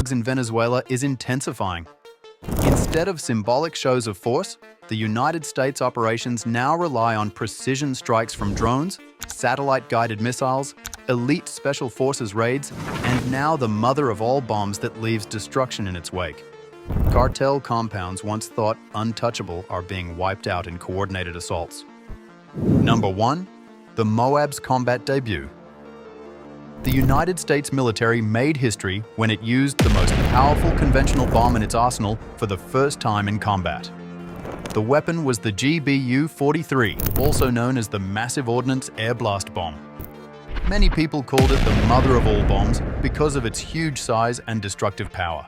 drugs in Venezuela is intensifying. Instead of symbolic shows of force, the United States operations now rely on precision strikes from drones, satellite-guided missiles, elite special forces raids, and now the mother of all bombs that leaves destruction in its wake. Cartel compounds once thought untouchable are being wiped out in coordinated assaults. Number 1. The MOAB's combat debut. The United States military made history when it used the most powerful conventional bomb in its arsenal for the first time in combat. The weapon was the GBU-43, also known as the Massive Ordnance Air Blast Bomb. Many people called it the mother of all bombs because of its huge size and destructive power.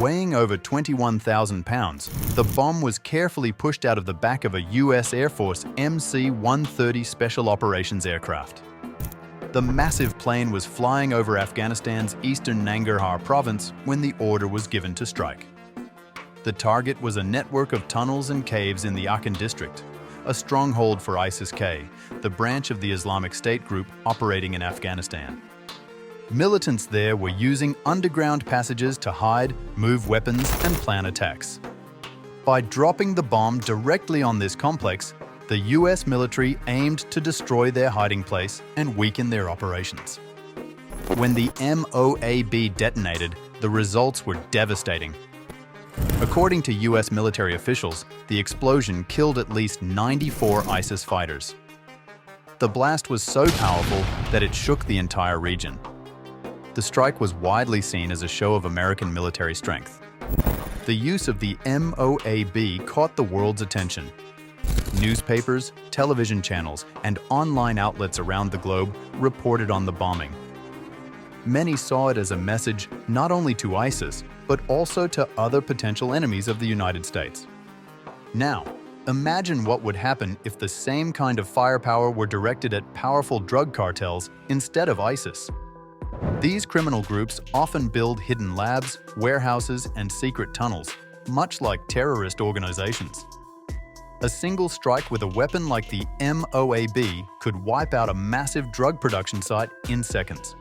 Weighing over 21,000 pounds, the bomb was carefully pushed out of the back of a U.S. Air Force MC-130 Special Operations aircraft. The massive plane was flying over Afghanistan's eastern Nangarhar province when the order was given to strike. The target was a network of tunnels and caves in the Aachen district, a stronghold for ISIS-K, the branch of the Islamic State group operating in Afghanistan. Militants there were using underground passages to hide, move weapons, and plan attacks. By dropping the bomb directly on this complex, the US military aimed to destroy their hiding place and weaken their operations. When the MOAB detonated, the results were devastating. According to US military officials, the explosion killed at least 94 ISIS fighters. The blast was so powerful that it shook the entire region. The strike was widely seen as a show of American military strength. The use of the MOAB caught the world's attention. Newspapers, television channels, and online outlets around the globe reported on the bombing. Many saw it as a message not only to ISIS, but also to other potential enemies of the United States. Now, imagine what would happen if the same kind of firepower were directed at powerful drug cartels instead of ISIS. These criminal groups often build hidden labs, warehouses, and secret tunnels, much like terrorist organizations. A single strike with a weapon like the MOAB could wipe out a massive drug production site in seconds.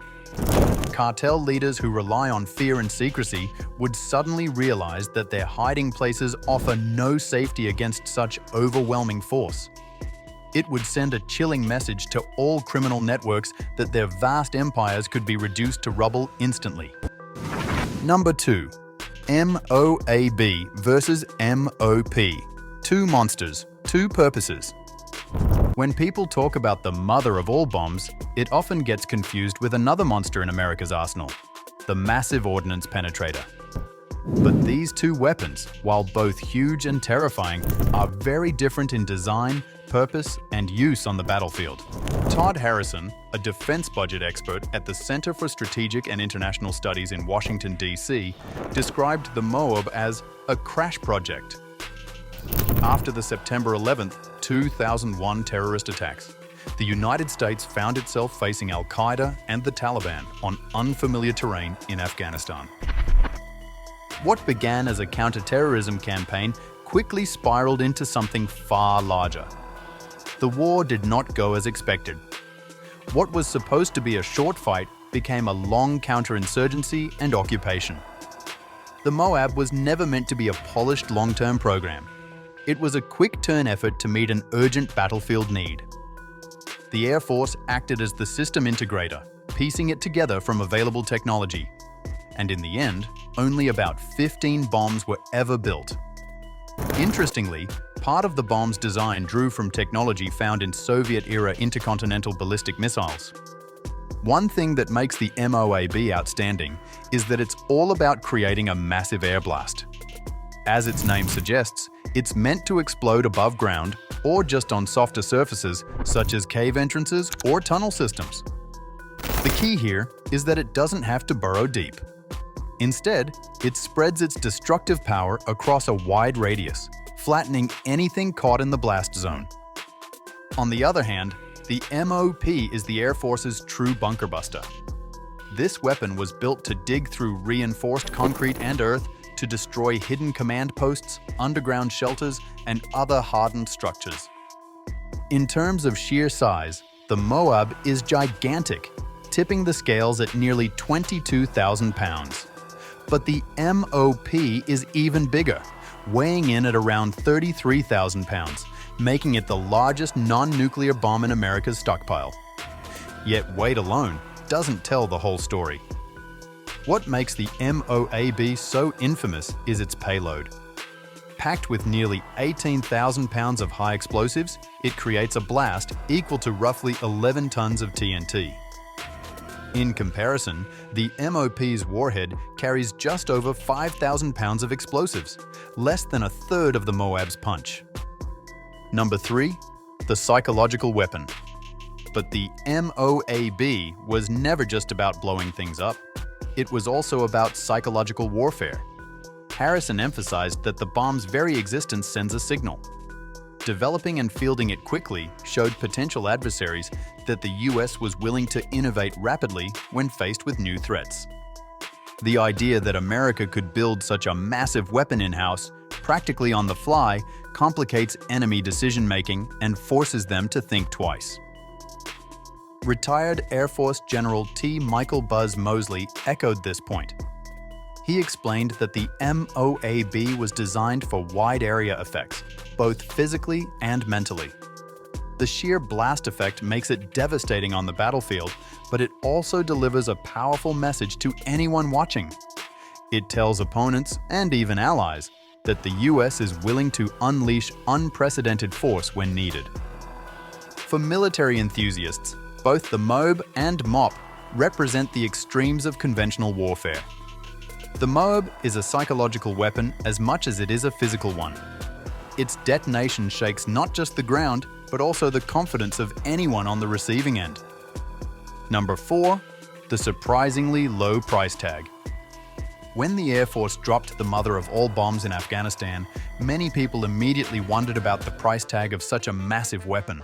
Cartel leaders who rely on fear and secrecy would suddenly realize that their hiding places offer no safety against such overwhelming force. It would send a chilling message to all criminal networks that their vast empires could be reduced to rubble instantly. Number 2. MOAB versus MOP. Two monsters, two purposes. When people talk about the mother of all bombs, it often gets confused with another monster in America's arsenal, the Massive Ordnance Penetrator. But these two weapons, while both huge and terrifying, are very different in design, purpose, and use on the battlefield. Todd Harrison, a defense budget expert at the Center for Strategic and International Studies in Washington, D.C., described the MOAB as a crash project. After the September 11, 2001 terrorist attacks, the United States found itself facing Al-Qaeda and the Taliban on unfamiliar terrain in Afghanistan. What began as a counter-terrorism campaign quickly spiraled into something far larger. The war did not go as expected. What was supposed to be a short fight became a long counterinsurgency and occupation. The MOAB was never meant to be a polished long-term program. It was a quick-turn effort to meet an urgent battlefield need. The Air Force acted as the system integrator, piecing it together from available technology. And in the end, only about 15 bombs were ever built. Interestingly, part of the bomb's design drew from technology found in Soviet-era intercontinental ballistic missiles. One thing that makes the MOAB outstanding is that it's all about creating a massive air blast. As its name suggests, it's meant to explode above ground or just on softer surfaces such as cave entrances or tunnel systems. The key here is that it doesn't have to burrow deep. Instead, it spreads its destructive power across a wide radius, flattening anything caught in the blast zone. On the other hand, the MOP is the Air Force's true bunker buster. This weapon was built to dig through reinforced concrete and earth to destroy hidden command posts, underground shelters, and other hardened structures. In terms of sheer size, the MOAB is gigantic, tipping the scales at nearly 22,000 pounds. But the MOP is even bigger, weighing in at around 33,000 pounds, making it the largest non-nuclear bomb in America's stockpile. Yet weight alone doesn't tell the whole story. What makes the MOAB so infamous is its payload. Packed with nearly 18,000 pounds of high explosives, it creates a blast equal to roughly 11 tons of TNT. In comparison, the MOP's warhead carries just over 5,000 pounds of explosives, less than a third of the MOAB's punch. Number 3. The psychological weapon. But the MOAB was never just about blowing things up. It was also about psychological warfare. Harrison emphasized that the bomb's very existence sends a signal. Developing and fielding it quickly showed potential adversaries that the US was willing to innovate rapidly when faced with new threats. The idea that America could build such a massive weapon in-house, practically on the fly, complicates enemy decision-making and forces them to think twice. Retired Air Force General T. Michael Buzz Mosley echoed this point. He explained that the MOAB was designed for wide-area effects, both physically and mentally. The sheer blast effect makes it devastating on the battlefield, but it also delivers a powerful message to anyone watching. It tells opponents, and even allies, that the US is willing to unleash unprecedented force when needed. For military enthusiasts, both the MOAB and MOP represent the extremes of conventional warfare. The MOAB is a psychological weapon as much as it is a physical one. Its detonation shakes not just the ground, but also the confidence of anyone on the receiving end. Number 4. The surprisingly low price tag. When the Air Force dropped the mother of all bombs in Afghanistan, many people immediately wondered about the price tag of such a massive weapon.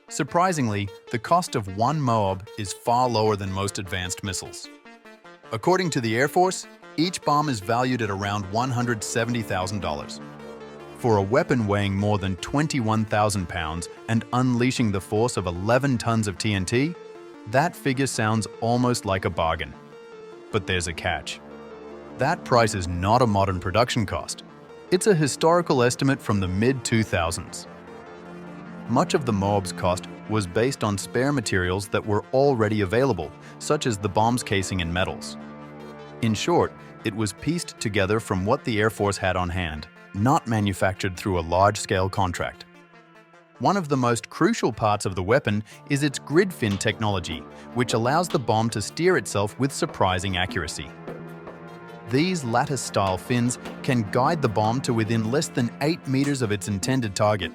Surprisingly, the cost of one MOAB is far lower than most advanced missiles. According to the Air Force, each bomb is valued at around $170,000. For a weapon weighing more than 21,000 pounds and unleashing the force of 11 tons of TNT, that figure sounds almost like a bargain. But there's a catch. That price is not a modern production cost. It's a historical estimate from the mid-2000s. Much of the MOAB's cost was based on spare materials that were already available, such as the bomb's casing and metals. In short, it was pieced together from what the Air Force had on hand, not manufactured through a large-scale contract. One of the most crucial parts of the weapon is its grid fin technology, which allows the bomb to steer itself with surprising accuracy. These lattice-style fins can guide the bomb to within less than 8 meters of its intended target,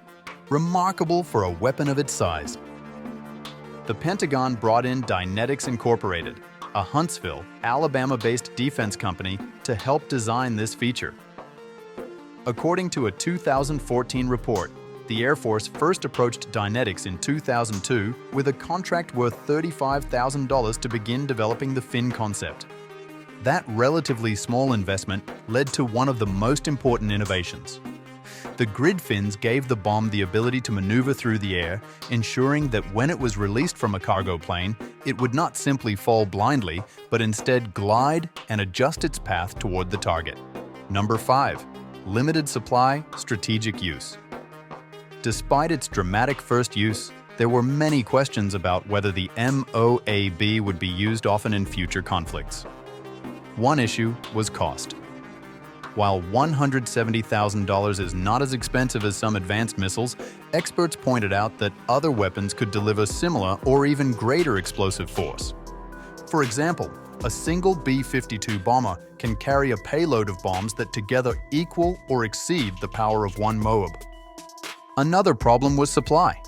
remarkable for a weapon of its size. The Pentagon brought in Dynetics Incorporated, a Huntsville, Alabama-based defense company, to help design this feature. According to a 2014 report, the Air Force first approached Dynetics in 2002 with a contract worth $35,000 to begin developing the fin concept. That relatively small investment led to one of the most important innovations. The grid fins gave the bomb the ability to maneuver through the air, ensuring that when it was released from a cargo plane, it would not simply fall blindly, but instead glide and adjust its path toward the target. Number 5. Limited supply, strategic use. Despite its dramatic first use, there were many questions about whether the MOAB would be used often in future conflicts. One issue was cost. While $170,000 is not as expensive as some advanced missiles, experts pointed out that other weapons could deliver similar or even greater explosive force. For example, a single B-52 bomber can carry a payload of bombs that together equal or exceed the power of one MOAB. Another problem was supply.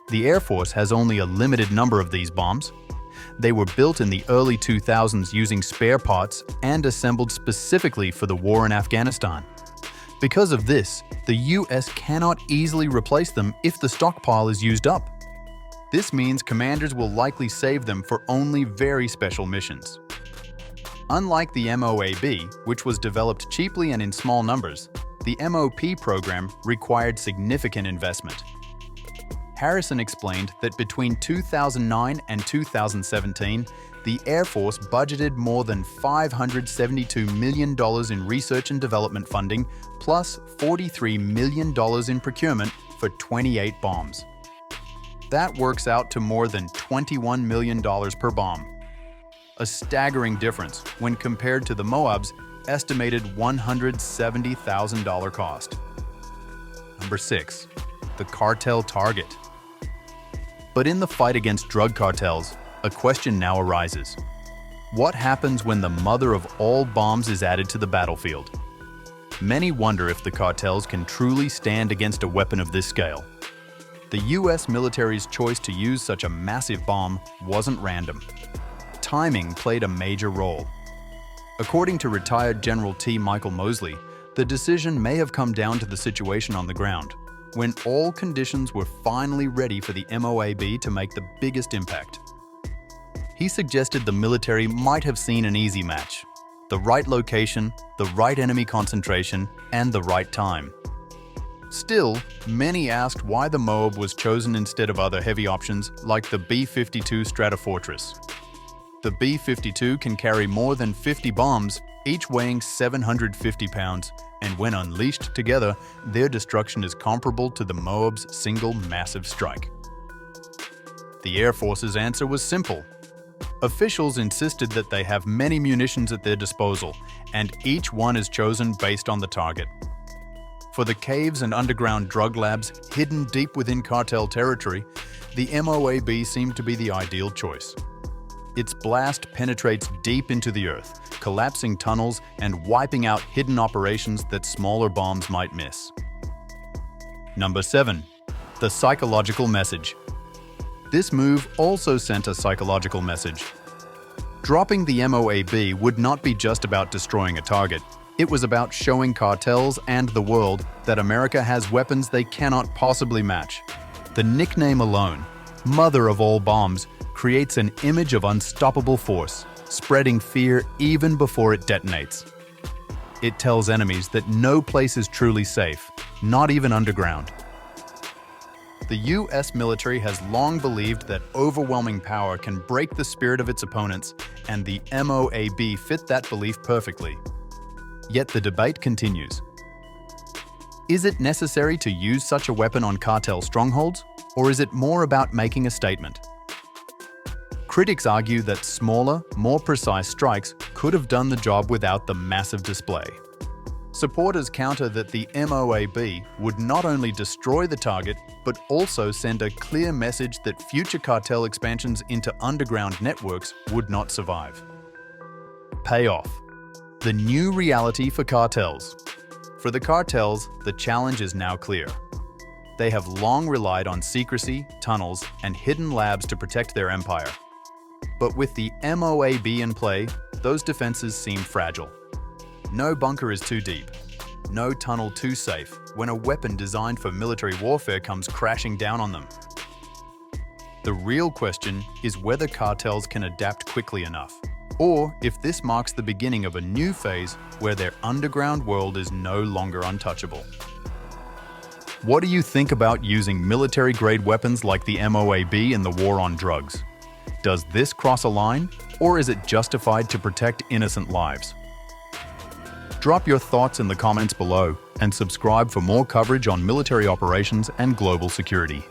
The Air Force has only a limited number of these bombs. They were built in the early 2000s using spare parts and assembled specifically for the war in Afghanistan. Because of this, the US cannot easily replace them if the stockpile is used up. This means commanders will likely save them for only very special missions. Unlike the MOAB, which was developed cheaply and in small numbers, the MOP program required significant investment. Harrison explained that between 2009 and 2017, the Air Force budgeted more than $572 million in research and development funding, plus $43 million in procurement for 28 bombs. That works out to more than $21 million per bomb. A staggering difference when compared to the MOAB's estimated $170,000 cost. Number 6. The cartel target. But in the fight against drug cartels, a question now arises. What happens when the mother of all bombs is added to the battlefield? Many wonder if the cartels can truly stand against a weapon of this scale. The US military's choice to use such a massive bomb wasn't random. Timing played a major role. According to retired General T. Michael Mosley, the decision may have come down to the situation on the ground, when all conditions were finally ready for the MOAB to make the biggest impact. He suggested the military might have seen an easy match: the right location, the right enemy concentration, and the right time. Still, many asked why the MOAB was chosen instead of other heavy options like the B-52 Stratofortress. The B-52 can carry more than 50 bombs, each weighing 750 pounds, and when unleashed together, their destruction is comparable to the MOAB's single massive strike. The Air Force's answer was simple. Officials insisted that they have many munitions at their disposal, and each one is chosen based on the target. For the caves and underground drug labs hidden deep within cartel territory, the MOAB seemed to be the ideal choice. Its blast penetrates deep into the earth, collapsing tunnels and wiping out hidden operations that smaller bombs might miss. Number 7. The psychological message. This move also sent a psychological message. Dropping the MOAB would not be just about destroying a target. It was about showing cartels and the world that America has weapons they cannot possibly match. The nickname alone, Mother of All Bombs, creates an image of unstoppable force, spreading fear even before it detonates. It tells enemies that no place is truly safe, not even underground. The US military has long believed that overwhelming power can break the spirit of its opponents, and the MOAB fit that belief perfectly. Yet the debate continues. Is it necessary to use such a weapon on cartel strongholds, or is it more about making a statement? Critics argue that smaller, more precise strikes could have done the job without the massive display. Supporters counter that the MOAB would not only destroy the target, but also send a clear message that future cartel expansions into underground networks would not survive. Payoff. The new reality for cartels. For the cartels, the challenge is now clear. They have long relied on secrecy, tunnels, and hidden labs to protect their empire. But with the MOAB in play, those defenses seem fragile. No bunker is too deep, no tunnel too safe when a weapon designed for military warfare comes crashing down on them. The real question is whether cartels can adapt quickly enough, or if this marks the beginning of a new phase where their underground world is no longer untouchable. What do you think about using military-grade weapons like the MOAB in the war on drugs? Does this cross a line, or is it justified to protect innocent lives? Drop your thoughts in the comments below and subscribe for more coverage on military operations and global security.